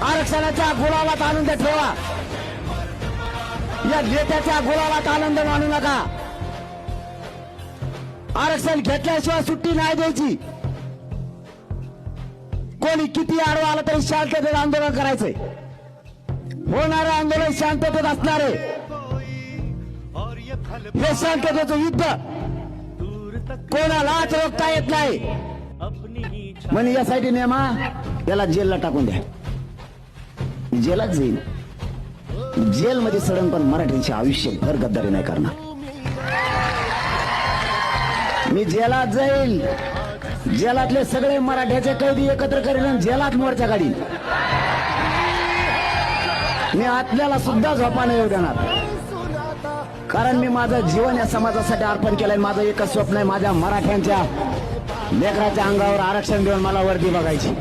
आरक्षणाच्या गुलालात आनंद ठेवा, या नेत्याच्या गुलालात आनंद मानू नका। आरक्षण घेतल्याशिवाय सुट्टी नाही द्यायची। कोणी किती आडवा आला तरी शांततेत आंदोलन करायचंय। होणारं आंदोलन शांततेत असणार आहे। हे शांततेचं युद्ध कोणालाच रोखता येत नाही। म्हणे यासाठी नेमा याला जेलला टाकून द्या, जेलात जाईल। जेलमध्ये सडन पण मराठ्यांचे आयुष्यभर गद्दारी नाही करणार। मी जेलात जाईल, जेलातले सगळे मराठ्याचे कैदी एकत्र करेल आणि जेलात मोर्चा काढील। मी आतल्याला सुद्धा झोपा नाही येऊ देणार, कारण मी माझं जीवन या समाजासाठी अर्पण केलंय। माझं एकच स्वप्न आहे, माझ्या मराठ्यांच्या लेकराच्या अंगावर आरक्षण देऊन मला वर्दी बघायची।